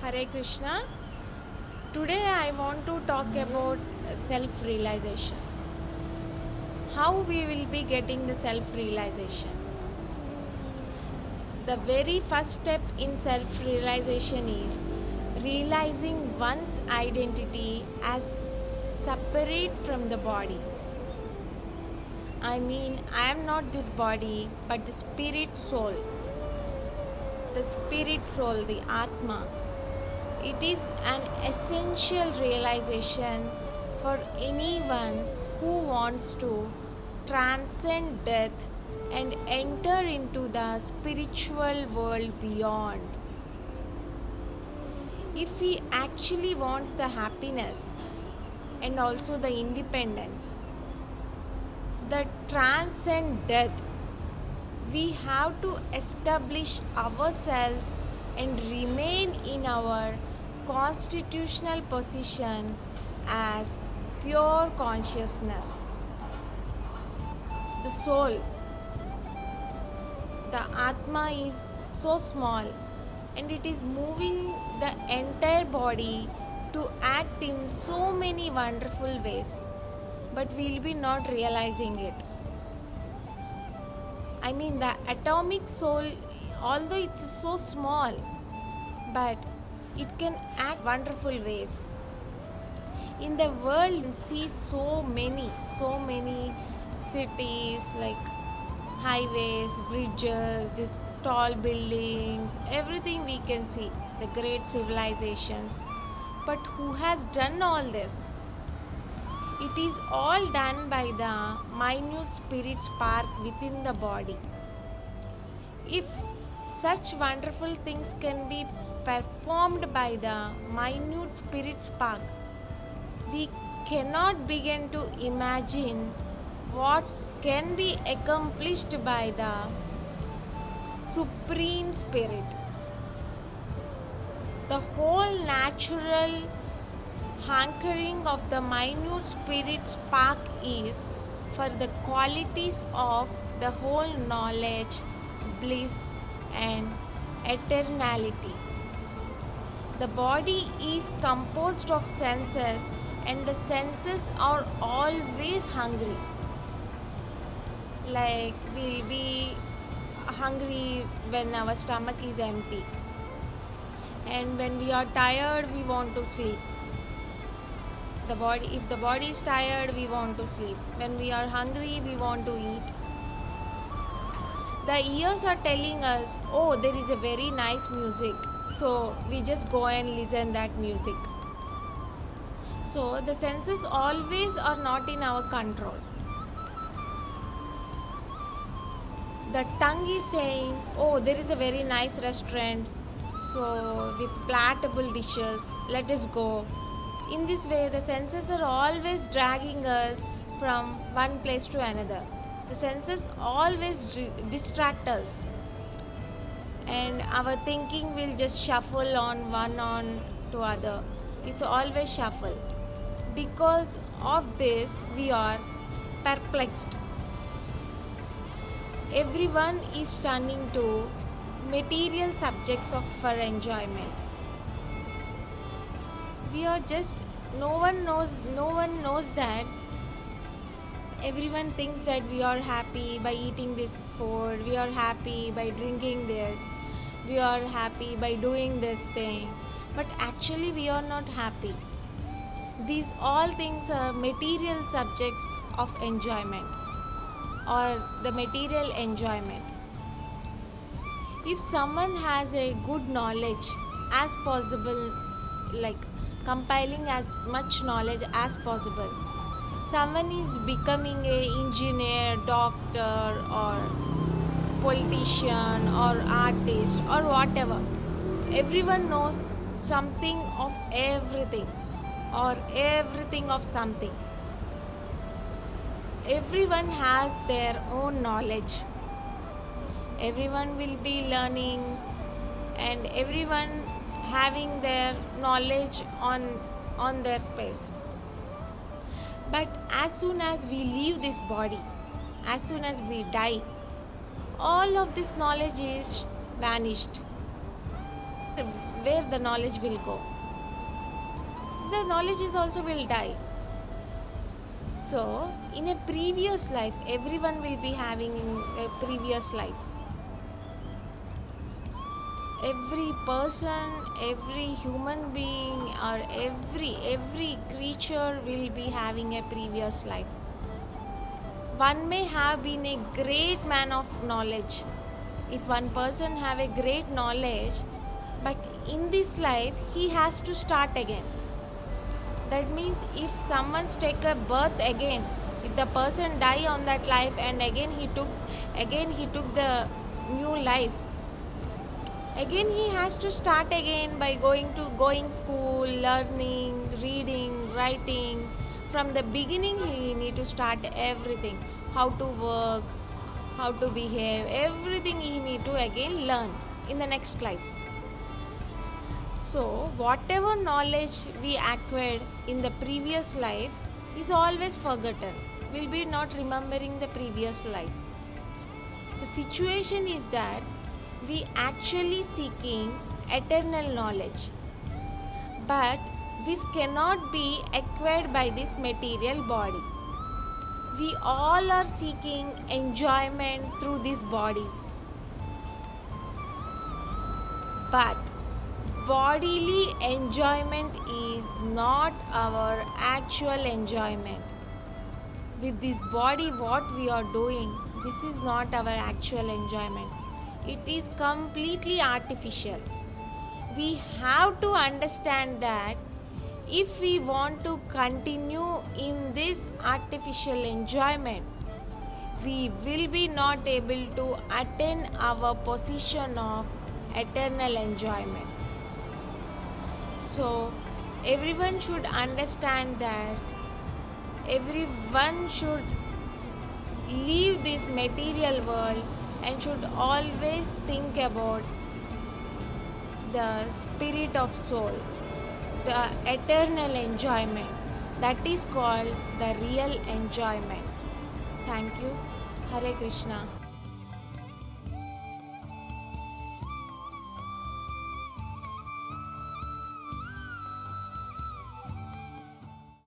Hare Krishna. Today I want to talk about self realization. How we will be getting the self realization. The very first step in self realization is realizing one's identity as separate from the body. I mean, I am not this body but the spirit soul. The spirit soul, the Atma. It is an essential realization for anyone who wants to transcend death and enter into the spiritual world beyond. If he actually wants the happiness and also the independence, the transcend death, we have to establish ourselves and remain in our constitutional position as pure consciousness. The soul, the Atma is so small and it is moving the entire body to act in so many wonderful ways, but we'll be not realizing it. I mean, the atomic soul, although it's so small, but it can act wonderful ways. In the world, we see so many cities like highways, bridges, these tall buildings, everything we can see, the great civilizations. But who has done all this? It is all done by the minute spirit spark within the body. If such wonderful things can be performed by the minute spirit spark, we cannot begin to imagine what can be accomplished by the Supreme Spirit. The whole natural hankering of the minute spirit spark is for the qualities of the whole knowledge, bliss, and eternality. The body is composed of senses, and the senses are always hungry. Like we'll be hungry when our stomach is empty, and when we are tired, we want to sleep. If the body is tired, we want to sleep. When we are hungry, we want to eat. The ears are telling us, oh, there is a very nice music, so we just go and listen that music. So the senses always are not in our control. The tongue is saying, oh, there is a very nice restaurant, so with palatable dishes, let us go. In this way, the senses are always dragging us from one place to another. The senses always distract us, and our thinking will just shuffle on one on to other. It's always shuffle. Because of this, we are perplexed. Everyone is turning to material subjects for enjoyment. We are just, no one knows that everyone thinks that we are happy by eating this food, we are happy by drinking this, we are happy by doing this thing, but actually we are not happy. These all things are material subjects of enjoyment or the material enjoyment. If someone has a good knowledge as possible, like compiling as much knowledge as possible, someone is becoming an engineer, doctor, or politician, or artist, or whatever. Everyone knows something of everything, or everything of something. Everyone has their own knowledge. Everyone will be learning, and everyone having their knowledge on their space. But as soon as we leave this body, as soon as we die, all of this knowledge is vanished. where the knowledge will go? The knowledge is also will die. So, in a previous life, everyone will be having in a previous life. Every person, every human being, or every creature will be having a previous life. One may have been a great man of knowledge. If one person have a great knowledge, but in this life he has to start again. That means if someone's take a birth again, if the person die on that life and again he took the new life, again he has to start again by going school, learning, reading, writing. From the beginning he need to start everything, how to work, how to behave, everything he need to again learn in the next life. So whatever knowledge we acquired in the previous life is always forgotten. We'll be not remembering the previous life. The situation is that we actually seeking eternal knowledge, but this cannot be acquired by this material body. We all are seeking enjoyment through these bodies, but bodily enjoyment is not our actual enjoyment. With this body, what we are doing, this is not our actual enjoyment. It is completely artificial. We have to understand that if we want to continue in this artificial enjoyment, we will be not able to attain our position of eternal enjoyment. So everyone should understand that everyone should leave this material world and should always think about the spirit of soul, the eternal enjoyment. That is called the real enjoyment. Thank you. Hare Krishna.